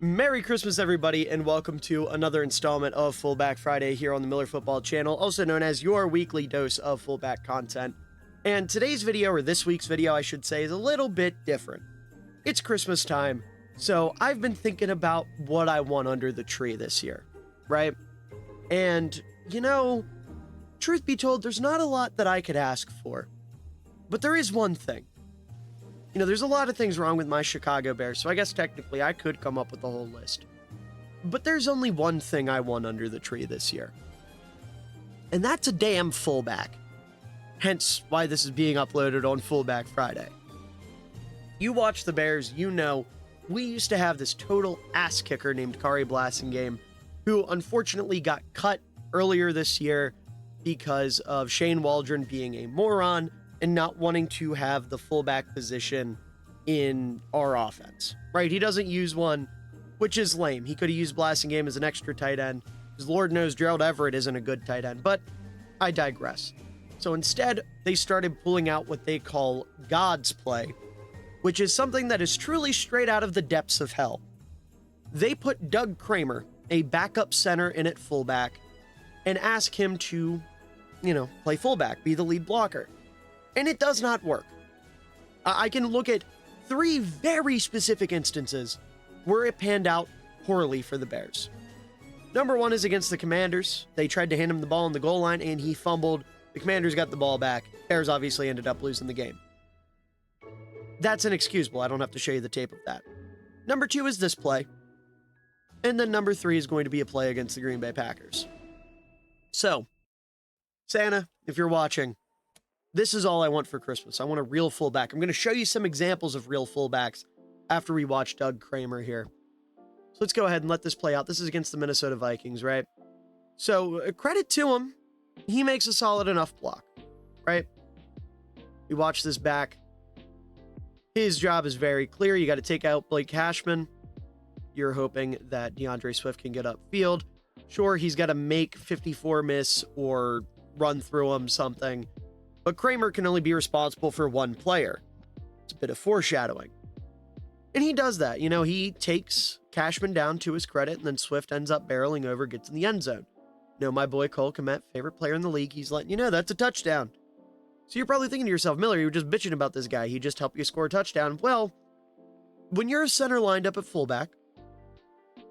Merry Christmas, everybody, and welcome to another installment of Fullback Friday here on the MillerFootball channel, also known as your weekly dose of fullback content. And today's video, or this week's video, I should say, is a little bit different. It's Christmas time, so I've been thinking about what I want under the tree this year, right? And, you know, truth be told, there's not a lot that I could ask for. But there is one thing. You know, there's a lot of things wrong with my Chicago Bears, so I guess technically I could come up with a whole list. But there's only one thing I want under the tree this year. And that's a damn fullback. Hence why this is being uploaded on Fullback Friday. You watch the Bears, you know, we used to have this total ass kicker named Kari Blasingame, who unfortunately got cut earlier this year because of Shane Waldron being a moron and not wanting to have the fullback position in our offense, right? He doesn't use one, which is lame. He could have used Blasingame as an extra tight end, because Lord knows Gerald Everett isn't a good tight end, but I digress. So instead, they started pulling out what they call God's play, which is something that is truly straight out of the depths of hell. They put Doug Kramer, a backup center, in at fullback, and ask him to, play fullback, be the lead blocker. And it does not work. I can look at 3 very specific instances where it panned out poorly for the Bears. Number 1 is against the Commanders. They tried to hand him the ball on the goal line and he fumbled. The Commanders got the ball back. Bears obviously ended up losing the game. That's inexcusable. I don't have to show you the tape of that. Number 2 is this play. And then number 3 is going to be a play against the Green Bay Packers. So, Santa, if you're watching, this is all I want for Christmas. I want a real fullback. I'm going to show you some examples of real fullbacks after we watch Doug Kramer here. So let's go ahead and let this play out. This is against the Minnesota Vikings, right? So credit to him. He makes a solid enough block, right? We watch this back. His job is very clear. You got to take out Blake Cashman. You're hoping that DeAndre Swift can get upfield. Sure, he's got to make 54 miss or run through him something. But Kramer can only be responsible for one player. It's a bit of foreshadowing. And he does that. He takes Cashman down to his credit, and then Swift ends up barreling over, gets in the end zone. My boy Cole Kmet, favorite player in the league, he's letting you know that's a touchdown. So you're probably thinking to yourself, Miller, you were just bitching about this guy. He just helped you score a touchdown. Well, when you're a center lined up at fullback,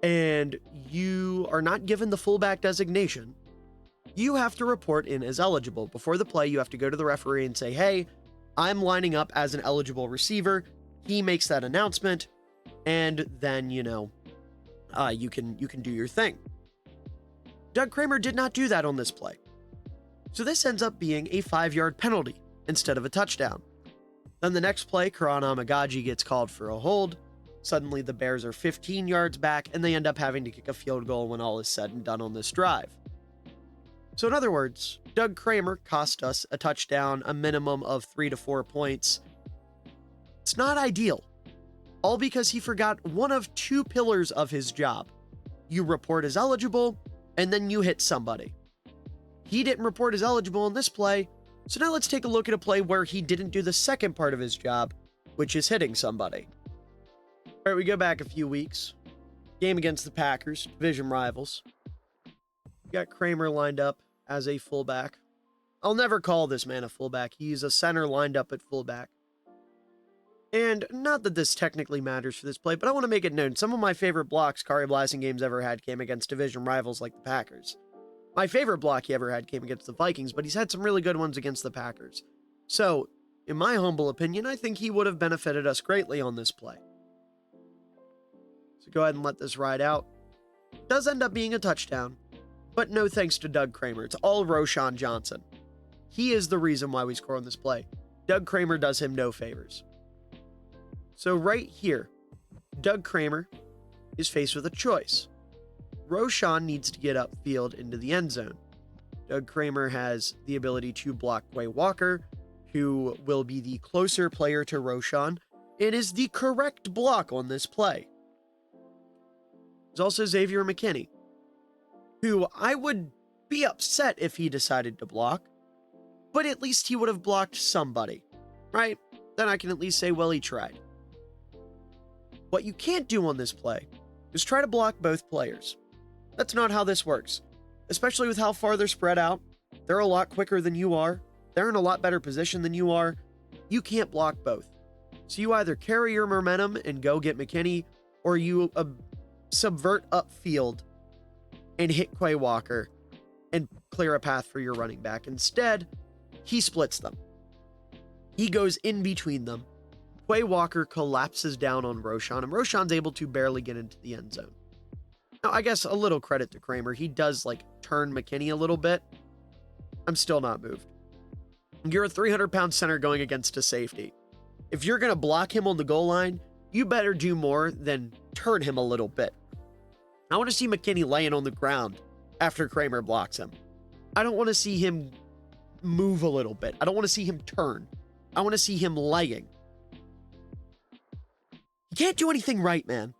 and you are not given the fullback designation, you have to report in as eligible. Before the play, you have to go to the referee and say, hey, I'm lining up as an eligible receiver. He makes that announcement, and then, you can do your thing. Doug Kramer did not do that on this play. So this ends up being a 5-yard penalty instead of a touchdown. Then the next play, Karan Amagaji gets called for a hold. Suddenly the Bears are 15 yards back, and they end up having to kick a field goal when all is said and done on this drive. So in other words, Doug Kramer cost us a touchdown, a minimum of 3 to 4 points. It's not ideal. All because he forgot one of 2 pillars of his job. You report as eligible, and then you hit somebody. He didn't report as eligible in this play, so now let's take a look at a play where he didn't do the second part of his job, which is hitting somebody. All right, we go back a few weeks. Game against the Packers, division rivals. We got Kramer lined up as a fullback. I'll never call this man a fullback. He's a center lined up at fullback. And not that this technically matters for this play, but I want to make it known. Some of my favorite blocks Kari Blasingame's ever had came against division rivals like the Packers. My favorite block he ever had came against the Vikings, but he's had some really good ones against the Packers. So, in my humble opinion, I think he would have benefited us greatly on this play. So go ahead and let this ride out. It does end up being a touchdown. But no thanks to Doug Kramer. It's all Roschon Johnson. He is the reason why we score on this play. Doug Kramer does him no favors. So right here, Doug Kramer is faced with a choice. Roschon needs to get upfield into the end zone. Doug Kramer has the ability to block Quay Walker, who will be the closer player to Roschon. It is the correct block on this play. There's also Xavier McKinney, who I would be upset if he decided to block, but at least he would have blocked somebody, right? Then I can at least say, well, he tried. What you can't do on this play is try to block both players. That's not how this works, especially with how far they're spread out. They're a lot quicker than you are. They're in a lot better position than you are. You can't block both. So you either carry your momentum and go get McKinney, or you subvert upfield and hit Quay Walker and clear a path for your running back. Instead, he splits them. He goes in between them. Quay Walker collapses down on Roschon, and Roschon's able to barely get into the end zone. Now, I guess a little credit to Kramer. He does, turn McKinney a little bit. I'm still not moved. You're a 300-pound center going against a safety. If you're going to block him on the goal line, you better do more than turn him a little bit. I want to see McKinney laying on the ground after Kramer blocks him. I don't want to see him move a little bit. I don't want to see him turn. I want to see him laying. He can't do anything right, man.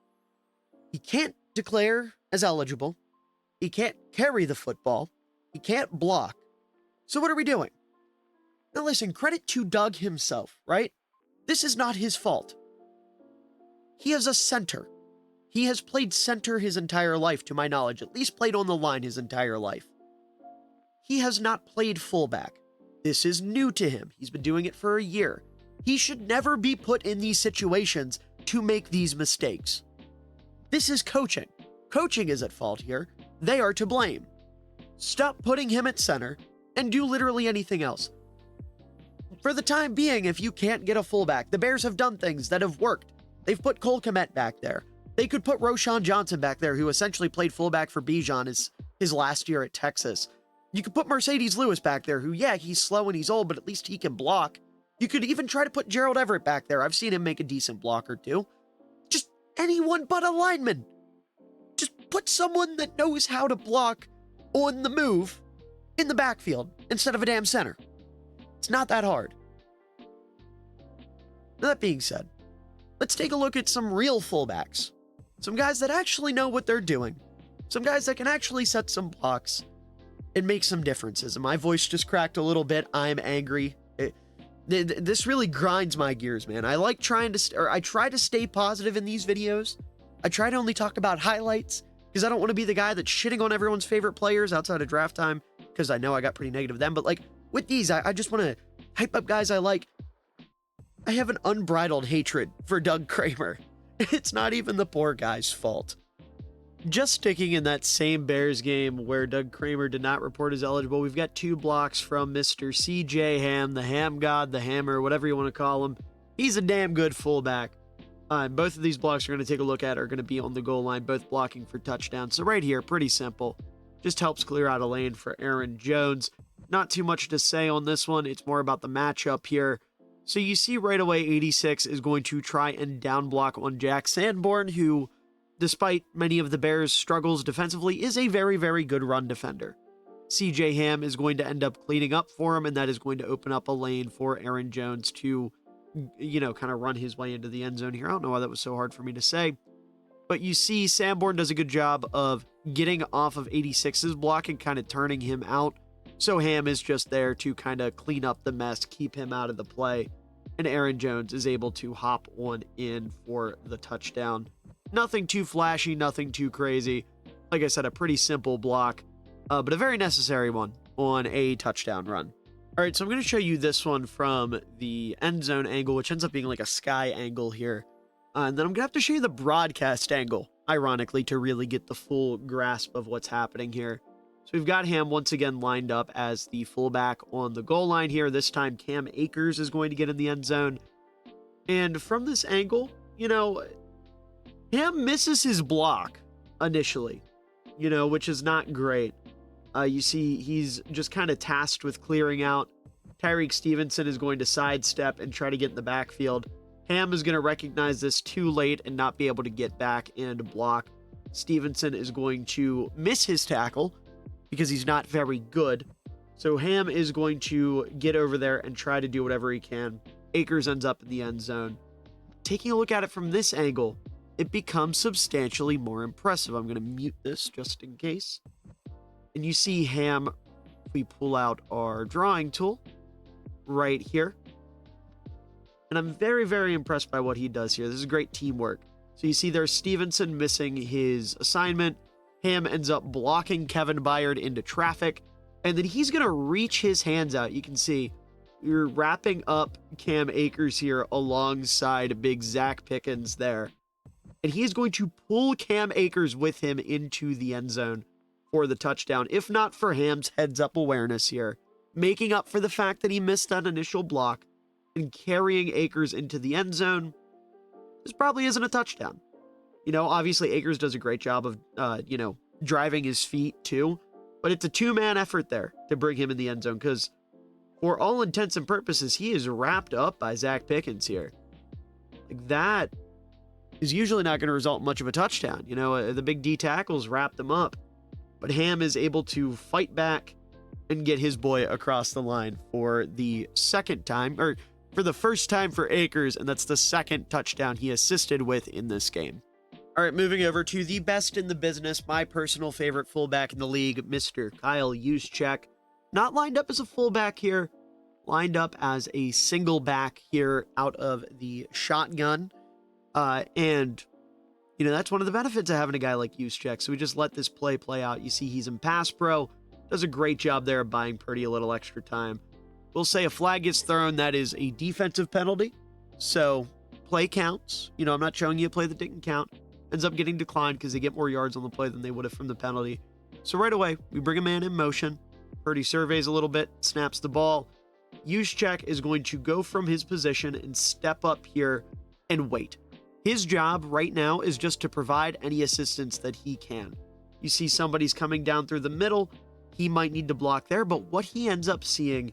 He can't declare as eligible. He can't carry the football. He can't block. So what are we doing? Now listen, credit to Doug himself, right? This is not his fault. He is a center. He has played center his entire life, to my knowledge, at least played on the line his entire life. He has not played fullback. This is new to him. He's been doing it for a year. He should never be put in these situations to make these mistakes. This is coaching. Coaching is at fault here. They are to blame. Stop putting him at center and do literally anything else. For the time being, if you can't get a fullback, the Bears have done things that have worked. They've put Cole Kmet back there. They could put Roschon Johnson back there, who essentially played fullback for Bijan his last year at Texas. You could put Mercedes Lewis back there, who, yeah, he's slow and he's old, but at least he can block. You could even try to put Gerald Everett back there. I've seen him make a decent block or two. Just anyone but a lineman. Just put someone that knows how to block on the move in the backfield instead of a damn center. It's not that hard. That being said, let's take a look at some real fullbacks. Some guys that actually know what they're doing. Some guys that can actually set some blocks and make some differences. And my voice just cracked a little bit. I'm angry. This really grinds my gears, man. I try to stay positive in these videos. I try to only talk about highlights because I don't want to be the guy that's shitting on everyone's favorite players outside of draft time, because I know I got pretty negative then. But with these, I just want to hype up guys I like. I have an unbridled hatred for Doug Kramer. It's not even the poor guy's fault. Just sticking in that same Bears game where Doug Kramer did not report as eligible, we've got 2 blocks from Mr. CJ Ham, the Ham God, the Hammer, whatever you want to call him. He's a damn good fullback. And both of these blocks we're going to take a look at are going to be on the goal line, both blocking for touchdowns. So right here, pretty simple. Just helps clear out a lane for Aaron Jones. Not too much to say on this one. It's more about the matchup here. So you see right away 86 is going to try and down block on Jack Sanborn, who, despite many of the Bears' struggles defensively, is a very, very good run defender. CJ Ham is going to end up cleaning up for him, and that is going to open up a lane for Aaron Jones to, kind of run his way into the end zone here. I don't know why that was so hard for me to say. But you see Sanborn does a good job of getting off of 86's block and kind of turning him out. So Ham is just there to kind of clean up the mess, keep him out of the play. And Aaron Jones is able to hop on in for the touchdown. Nothing too flashy, nothing too crazy. Like I said, a pretty simple block, but a very necessary one on a touchdown run. All right, so I'm going to show you this one from the end zone angle, which ends up being like a sky angle here. And then I'm going to have to show you the broadcast angle, ironically, to really get the full grasp of what's happening here. So we've got Ham once again lined up as the fullback on the goal line here. This time Cam Akers is going to get in the end zone. And from this angle, Ham misses his block initially, which is not great. You see he's just kind of tasked with clearing out. Tyreek Stevenson is going to sidestep and try to get in the backfield. Ham is going to recognize this too late and not be able to get back and block. Stevenson is going to miss his tackle because he's not very good. So Ham is going to get over there and try to do whatever he can. Akers ends up in the end zone. Taking a look at it from this angle, it becomes substantially more impressive. I'm going to mute this just in case. And you see Ham, if we pull out our drawing tool right here. And I'm very, very impressed by what he does here. This is great teamwork. So you see there's Stevenson missing his assignment. Ham ends up blocking Kevin Byard into traffic, and then he's going to reach his hands out. You can see you're wrapping up Cam Akers here alongside big Zach Pickens there. And he's going to pull Cam Akers with him into the end zone for the touchdown, if not for Ham's heads-up awareness here, making up for the fact that he missed that initial block and carrying Akers into the end zone. This probably isn't a touchdown. You know, obviously Akers does a great job of, driving his feet too, but it's a two-man effort there to bring him in the end zone because for all intents and purposes, he is wrapped up by Zach Pickens here. Like, that is usually not going to result in much of a touchdown. You know, the big D tackles wrap them up, but Ham is able to fight back and get his boy across the line for the second time, or for the first time for Akers, and that's the second touchdown he assisted with in this game. All right, moving over to the best in the business, my personal favorite fullback in the league, Mr. Kyle Juszczyk. Not lined up as a fullback here, lined up as a single back here out of the shotgun. And, you know, that's one of the benefits of having a guy like Juszczyk. So we just let this play out. You see he's in pass pro, does a great job there of buying Purdy a little extra time. We'll say a flag gets thrown, that is a defensive penalty. So play counts. You know, I'm not showing you a play that didn't count. Ends up getting declined because they get more yards on the play than they would have from the penalty. So right away, we bring a man in motion. Purdy surveys a little bit, snaps the ball. Juszczyk is going to go from his position and step up here and wait. His job right now is just to provide any assistance that he can. You see somebody's coming down through the middle. He might need to block there, but what he ends up seeing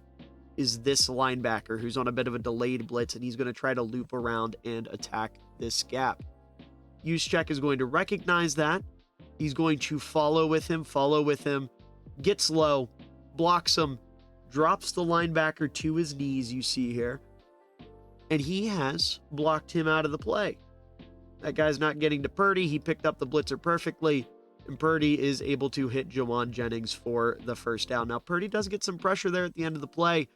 is this linebacker who's on a bit of a delayed blitz, and he's going to try to loop around and attack this gap. Juszczyk is going to recognize that. He's going to follow with him, gets low, blocks him, drops the linebacker to his knees, you see here, and he has blocked him out of the play. That guy's not getting to Purdy. He picked up the blitzer perfectly, and Purdy is able to hit Jawan Jennings for the first down. Now, Purdy does get some pressure there at the end of the play.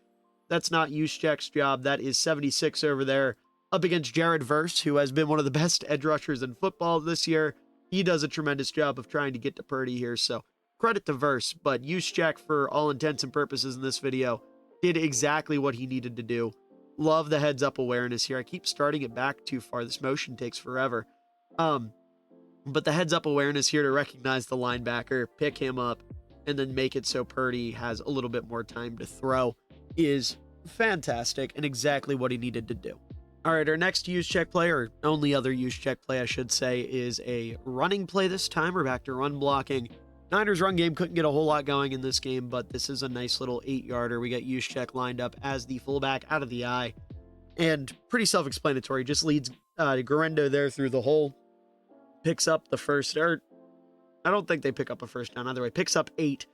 That's not Juszczyk's job. That is 76 over there up against Jared Verse, who has been one of the best edge rushers in football this year. He does a tremendous job of trying to get to Purdy here, so credit to Verse, but Juszczyk, for all intents and purposes in this video, did exactly what he needed to do. Love the heads-up awareness here. I keep starting it back too far. This motion takes forever. But the heads-up awareness here to recognize the linebacker, pick him up, and then make it so Purdy has a little bit more time to throw is fantastic and exactly what he needed to do. All right, our next Juszczyk play, or only other Juszczyk play, I should say, is a running play this time. We're back to run blocking. Niners run game couldn't get a whole lot going in this game, but this is a nice little 8-yarder. We got Juszczyk lined up as the fullback out of the eye, and pretty self-explanatory. Just leads Guerrero there through the hole, picks up the first, or I don't think they pick up a first down either way, picks up 8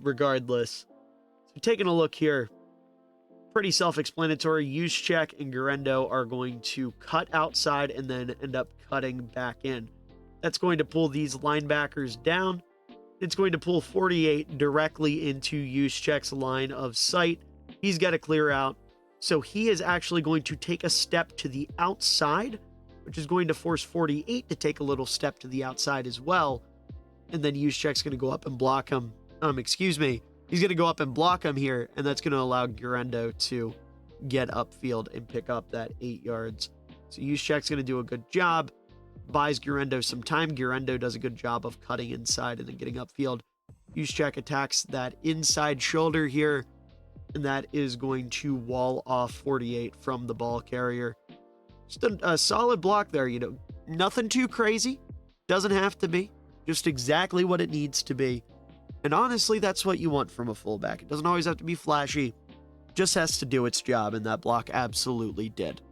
regardless. So taking a look here, pretty self-explanatory. Juszczyk and Guerrero are going to cut outside and then end up cutting back in. That's going to pull these linebackers down. It's going to pull 48 directly into Juszczyk's line of sight. He's got to clear out. So he is actually going to take a step to the outside, which is going to force 48 to take a little step to the outside as well. And then Juszczyk's going to go up and block him. He's going to go up and block him here, and that's going to allow Guerrero to get upfield and pick up that 8 yards. So Juszczyk's going to do a good job. Buys Guerrero some time. Guerrero does a good job of cutting inside and then getting upfield. Juszczyk attacks that inside shoulder here, and that is going to wall off 48 from the ball carrier. Just a solid block there, you know, nothing too crazy. Doesn't have to be. Just exactly what it needs to be. And honestly, that's what you want from a fullback. It doesn't always have to be flashy. Just has to do its job, and that block absolutely did.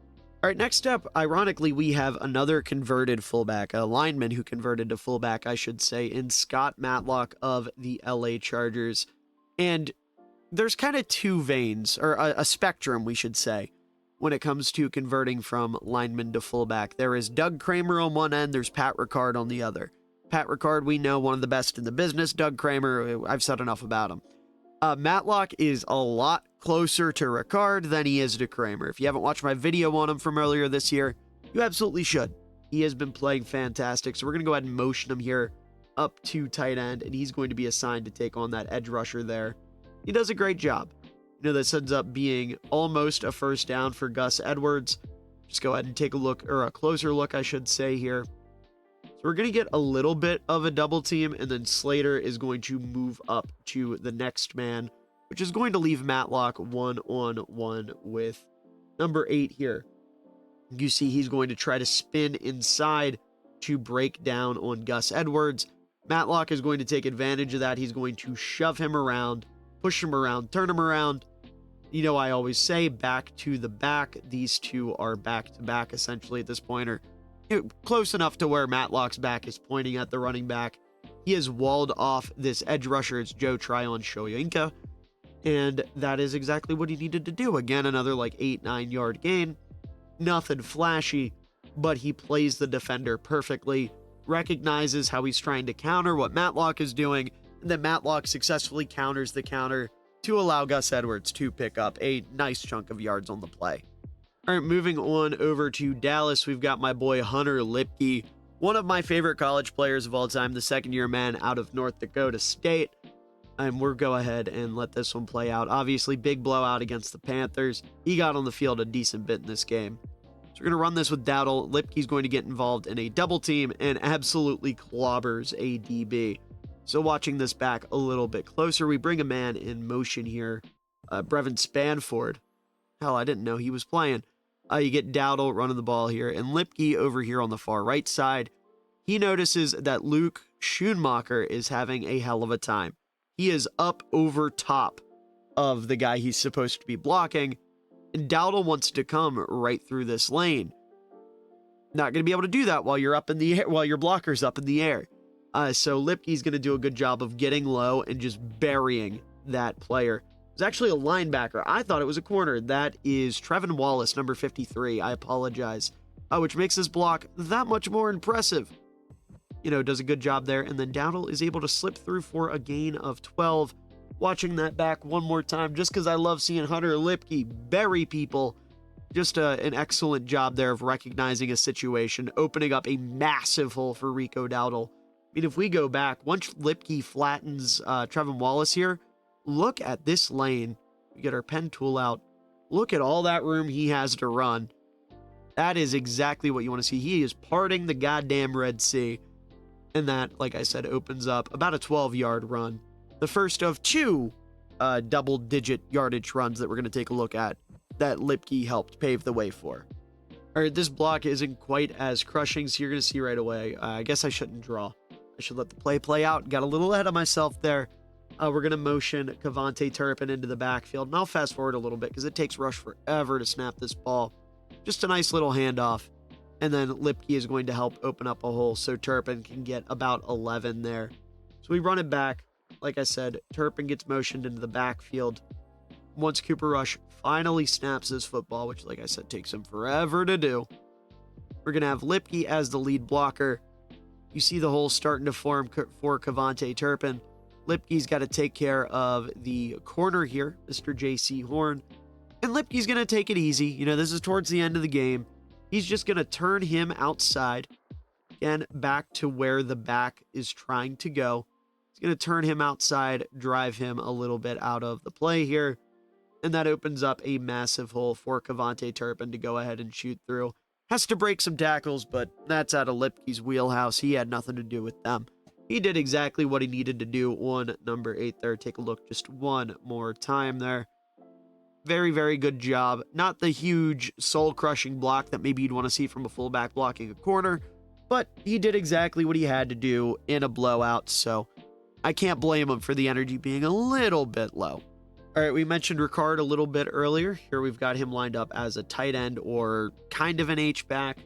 All right, next up, ironically, we have another converted fullback, a lineman who converted to fullback, I should say, in Scott Matlock of the LA Chargers. And there's kind of two veins, or a spectrum, we should say, when it comes to converting from lineman to fullback. There is Doug Kramer on one end, there's Pat Ricard on the other. Pat Ricard, we know, one of the best in the business. Doug Kramer, I've said enough about him. Matlock is a lot closer to Ricard than he is to Kramer. If you haven't watched my video on him from earlier this year, you absolutely should. He has been playing fantastic. So we're going to go ahead and motion him here up to tight end, and he's going to be assigned to take on that edge rusher there. He does a great job. This ends up being almost a first down for Gus Edwards. Just go ahead and take a look, or a closer look, I should say here. So we're going to get a little bit of a double team, and then Slater is going to move up to the next man, which is going to leave Matlock one-on-one with number 8 here. You see he's going to try to spin inside to break down on Gus Edwards. Matlock is going to take advantage of that. He's going to shove him around, push him around, turn him around. I always say back to the back. These two are back to back essentially at this point, or close enough to where Matlock's back is pointing at the running back. He has walled off this edge rusher. It's Joe Tryon Shoyinka, and that is exactly what he needed to do. Again, another like 8-9 yard gain. Nothing flashy, but he plays the defender perfectly, recognizes how he's trying to counter what Matlock is doing, and then Matlock successfully counters the counter to allow Gus Edwards to pick up a nice chunk of yards on the play. All right, moving on over to Dallas, we've got my boy Hunter Lipke, one of my favorite college players of all time, the second-year man out of North Dakota State. And we'll go ahead and let this one play out. Obviously, big blowout against the Panthers. He got on the field a decent bit in this game. So we're going to run this with Dowdle. Lipke's going to get involved in a double team and absolutely clobbers a DB. So watching this back a little bit closer, we bring a man in motion here. Brevin Spanford. Hell, I didn't know he was playing. You get Dowdle running the ball here, and Lipke over here on the far right side. He notices that Luke Schoonmaker is having a hell of a time. He is up over top of the guy he's supposed to be blocking, and Dowdle wants to come right through this lane. Not going to be able to do that while you're up in the air, while your blocker's up in the air. So Lipke's going to do a good job of getting low and just burying that player. It's actually a linebacker. I thought it was a corner. That is Trevin Wallace, number 53. I apologize. Which makes this block that much more impressive. Does a good job there. And then Dowdle is able to slip through for a gain of 12. Watching that back one more time, just because I love seeing Hunter Lipke bury people. Just an excellent job there of recognizing a situation, opening up a massive hole for Rico Dowdle. If we go back, once Lipke flattens Trevin Wallace here, look at this lane. We get our pen tool out. Look at all that room he has to run. That is exactly what you want to see. He is parting the goddamn Red Sea. And that, like I said, opens up about a 12-yard run. The first of 2 double-digit yardage runs that we're going to take a look at that Lipke helped pave the way for. All right, this block isn't quite as crushing, so you're going to see right away. I guess I shouldn't draw. I should let the play out. Got a little ahead of myself there. We're going to motion Cavante Turpin into the backfield. And I'll fast forward a little bit because it takes Rush forever to snap this ball. Just a nice little handoff. And then Lipke is going to help open up a hole so Turpin can get about 11 there. So we run it back. Like I said, Turpin gets motioned into the backfield. Once Cooper Rush finally snaps his football, which, like I said, takes him forever to do, we're going to have Lipke as the lead blocker. You see the hole starting to form for Cavante Turpin. Lipke's got to take care of the corner here, Mr. J.C. Horn. And Lipke's going to take it easy. This is towards the end of the game. He's just going to turn him outside. Again, back to where the back is trying to go. He's going to turn him outside, drive him a little bit out of the play here. And that opens up a massive hole for Cavante Turpin to go ahead and shoot through. Has to break some tackles, but that's out of Lipke's wheelhouse. He had nothing to do with them. He did exactly what he needed to do on number 8 there. Take a look just one more time there. Very, very good job. Not the huge soul-crushing block that maybe you'd want to see from a fullback blocking a corner, but he did exactly what he had to do in a blowout, so I can't blame him for the energy being a little bit low. All right, we mentioned Ricard a little bit earlier. Here we've got him lined up as a tight end or kind of an H-back.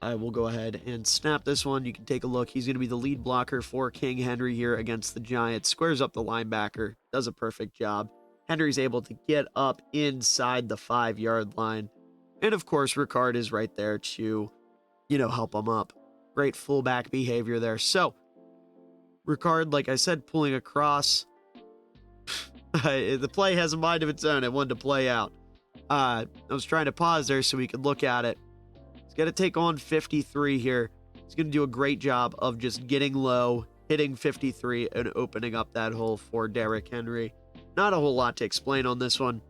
I will go ahead and snap this one. You can take a look. He's going to be the lead blocker for King Henry here against the Giants. Squares up the linebacker. Does a perfect job. Henry's able to get up inside the 5-yard line. And of course, Ricard is right there to, help him up. Great fullback behavior there. So, Ricard, like I said, pulling across. The play has a mind of its own. It wanted to play out. I was trying to pause there so we could look at it. He's got to take on 53 here. He's going to do a great job of just getting low, hitting 53, and opening up that hole for Derrick Henry. Not a whole lot to explain on this one.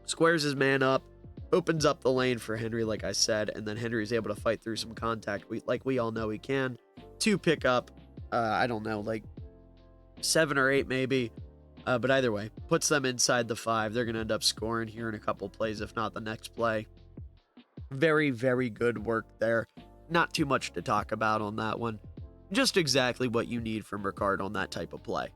Squares his man up, opens up the lane for Henry, like I said, and then Henry's able to fight through some contact, like we all know he can, to pick up, I don't know, like 7 or 8 maybe. But either way, puts them inside the 5. They're going to end up scoring here in a couple plays, if not the next play. Very, very good work there. Not too much to talk about on that one. Just exactly what you need from Ricard on that type of play.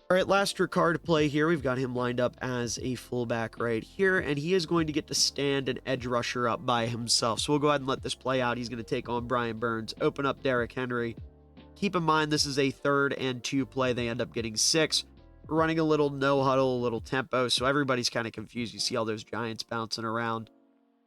All right, last Ricard play here. We've got him lined up as a fullback right here, and he is going to get to stand an edge rusher up by himself. So we'll go ahead and let this play out. He's going to take on Brian Burns, open up Derrick Henry. Keep in mind, this is a 3rd and 2 play. They end up getting 6. Running a little no huddle, a little tempo, so everybody's kind of confused. You see all those Giants bouncing around.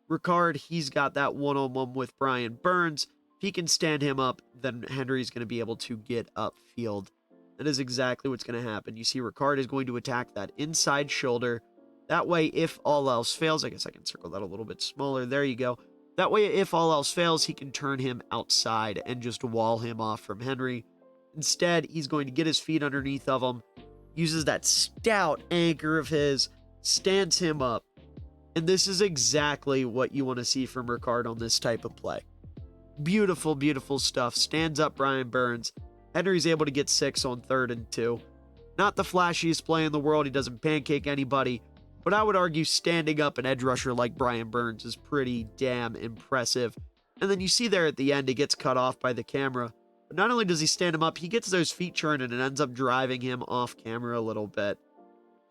Ricard, he's got that one-on-one with Brian Burns. If he can stand him up, then Henry's going to be able to get upfield. That is exactly what's going to happen. You see Ricard is going to attack that inside shoulder. That way, if all else fails, I guess I can circle that a little bit smaller. There you go. That way, if all else fails, he can turn him outside and just wall him off from Henry. Instead, he's going to get his feet underneath of him, uses that stout anchor of his, stands him up. And this is exactly what you want to see from Ricard on this type of play. Beautiful, beautiful stuff. Stands up Brian Burns. Henry's able to get 6 on 3rd and 2. Not the flashiest play in the world. He doesn't pancake anybody. But I would argue standing up an edge rusher like Brian Burns is pretty damn impressive. And then you see there at the end, he gets cut off by the camera. But not only does he stand him up, he gets those feet churning and ends up driving him off camera a little bit.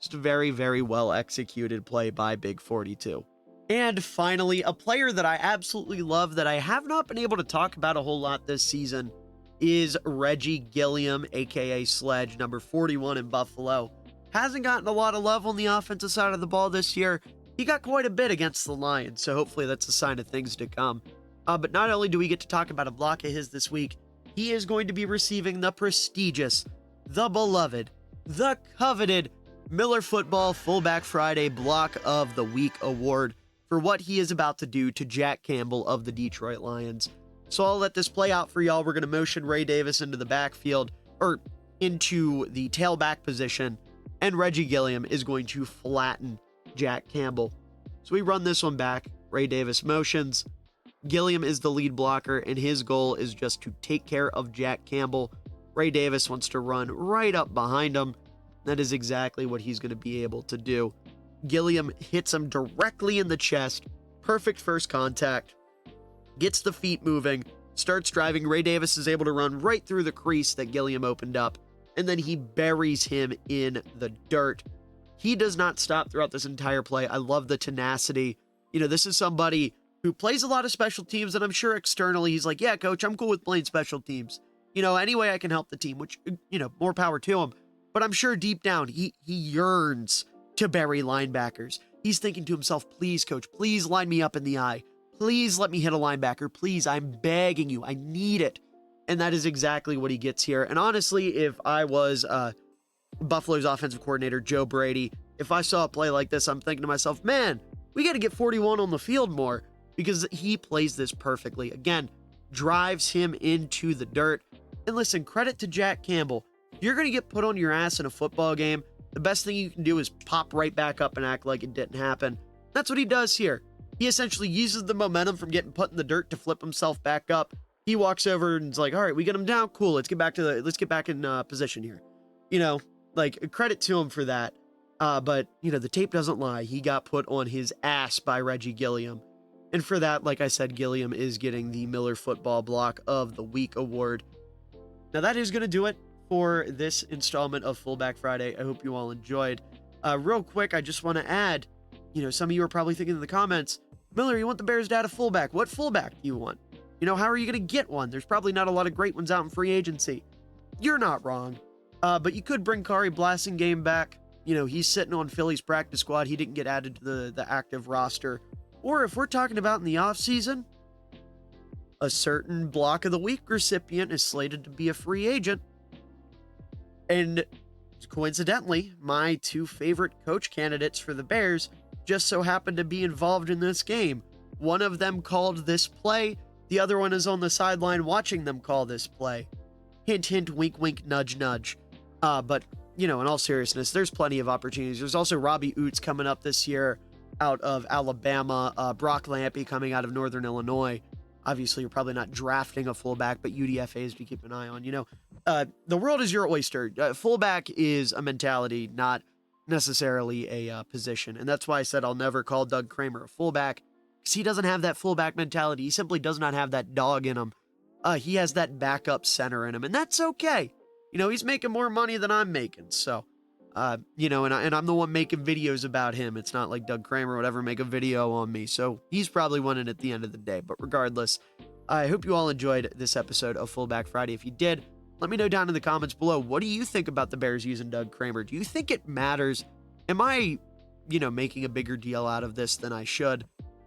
Just a very, very well executed play by Big 42. And finally, a player that I absolutely love that I have not been able to talk about a whole lot this season is Reggie Gilliam, aka Sledge, number 41 in Buffalo. Hasn't gotten a lot of love on the offensive side of the ball this year. He got quite a bit against the Lions, so hopefully that's a sign of things to come. But not only do we get to talk about a block of his this week, he is going to be receiving the prestigious, the beloved, the coveted MillerFootball Fullback Friday Block of the Week award for what he is about to do to Jack Campbell of the Detroit Lions. So I'll let this play out for y'all. We're going to motion Ray Davis into the backfield, or into the tailback position, and Reggie Gilliam is going to flatten Jack Campbell. So we run this one back. Ray Davis motions. Gilliam is the lead blocker, and his goal is just to take care of Jack Campbell. Ray Davis wants to run right up behind him. That is exactly what he's going to be able to do. Gilliam hits him directly in the chest. Perfect first contact. Gets the feet moving. Starts driving. Ray Davis is able to run right through the crease that Gilliam opened up. And then he buries him in the dirt. He does not stop throughout this entire play. I love the tenacity. You know, this is somebody who plays a lot of special teams, and I'm sure externally he's like, yeah, coach, I'm cool with playing special teams. You know, any way I can help the team, which, you know, more power to him. But I'm sure deep down, he yearns to bury linebackers. He's thinking to himself, please, coach, please line me up in the eye. Please let me hit a linebacker. Please, I'm begging you. I need it. And that is exactly what he gets here. And honestly, if I was Buffalo's offensive coordinator, Joe Brady, if I saw a play like this, I'm thinking to myself, man, we got to get 41 on the field more, because he plays this perfectly. Again, drives him into the dirt. And listen, credit to Jack Campbell. If you're going to get put on your ass in a football game, the best thing you can do is pop right back up and act like it didn't happen. That's what he does here. He essentially uses the momentum from getting put in the dirt to flip himself back up. He walks over and is like, all right, we get him down. Cool. Let's get back in position here. You know, like, credit to him for that. But, you know, the tape doesn't lie. He got put on his ass by Reggie Gilliam. And for that, like I said, Gilliam is getting the MillerFootball Block of the Week award. Now, that is going to do it for this installment of Fullback Friday. I hope you all enjoyed. Real quick, I just want to add, you know, some of you are probably thinking in the comments, Miller, you want the Bears to add a fullback. What fullback do you want? You know, how are you going to get one? There's probably not a lot of great ones out in free agency. You're not wrong. But you could bring Kari Blasingame back. You know, he's sitting on Philly's practice squad. He didn't get added to the active roster. Or if we're talking about in the offseason, a certain Block of the Week recipient is slated to be a free agent. And coincidentally, my two favorite coach candidates for the Bears just so happen to be involved in this game. One of them called this play. The other one is on the sideline watching them call this play. Hint, hint, wink, wink, nudge, nudge. But, in all seriousness, there's plenty of opportunities. There's also Robbie Oots coming up this year out of Alabama. Brock Lampy coming out of Northern Illinois. Obviously, you're probably not drafting a fullback, but UDFAs to keep an eye on. The world is your oyster. Fullback is a mentality, not necessarily a position. And that's why I said I'll never call Doug Kramer a fullback, because he doesn't have that fullback mentality. He simply does not have that dog in him. He has that backup center in him, and that's okay. He's making more money than I'm making. So, and I'm the one making videos about him. It's not like Doug Kramer would ever make a video on me. So he's probably winning at the end of the day. But regardless, I hope you all enjoyed this episode of Fullback Friday. If you did, let me know down in the comments below. What do you think about the Bears using Doug Kramer? Do you think it matters? Am I, making a bigger deal out of this than I should?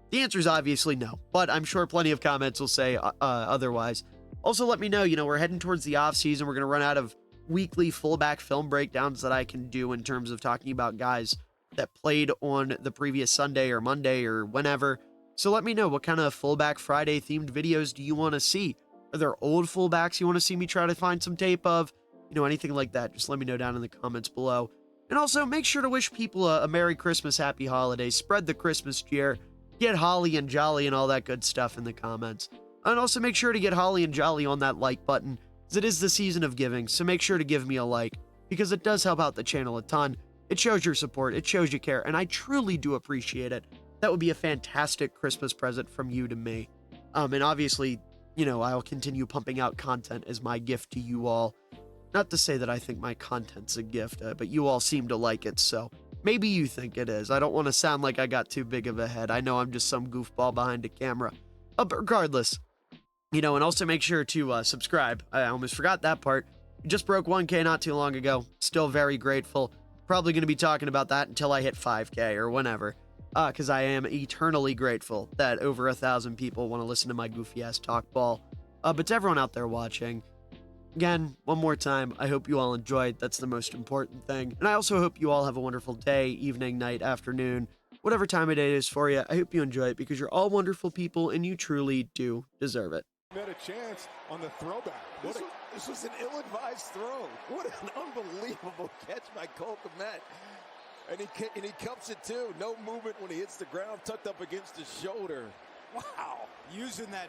The answer is obviously no, but I'm sure plenty of comments will say otherwise. Also, let me know, we're heading towards the off season. We're going to run out of weekly fullback film breakdowns that I can do in terms of talking about guys that played on the previous Sunday or Monday or whenever. So let me know, what kind of Fullback Friday themed videos do you want to see? Are there old fullbacks you want to see me try to find some tape of? Anything like that, just let me know down in the comments below. And also, make sure to wish people a Merry Christmas, Happy Holidays, spread the Christmas cheer, get holly and jolly and all that good stuff in the comments. And also make sure to get holly and jolly on that like button, as it is the season of giving, so make sure to give me a like, because it does help out the channel a ton. It shows your support, it shows you care, and I truly do appreciate it. That would be a fantastic Christmas present from you to me. And obviously, I'll continue pumping out content as my gift to you all. Not to say that I think my content's a gift, but you all seem to like it, so maybe you think it is. I don't want to sound like I got too big of a head. I know I'm just some goofball behind a camera. But regardless, and also make sure to subscribe. I almost forgot that part. We just broke 1K not too long ago. Still very grateful. Probably going to be talking about that until I hit 5K or whenever. Because I am eternally grateful that over 1,000 people want to listen to my goofy-ass talk ball. But to everyone out there watching, again, one more time, I hope you all enjoyed. That's the most important thing. And I also hope you all have a wonderful day, evening, night, afternoon, whatever time of day it is for you. I hope you enjoy it, because you're all wonderful people and you truly do deserve it. Had a chance on the throwback. This was an ill-advised throw. What an unbelievable catch by Cole Kmet. And he cups it too. No movement when he hits the ground, tucked up against his shoulder. Wow. Using that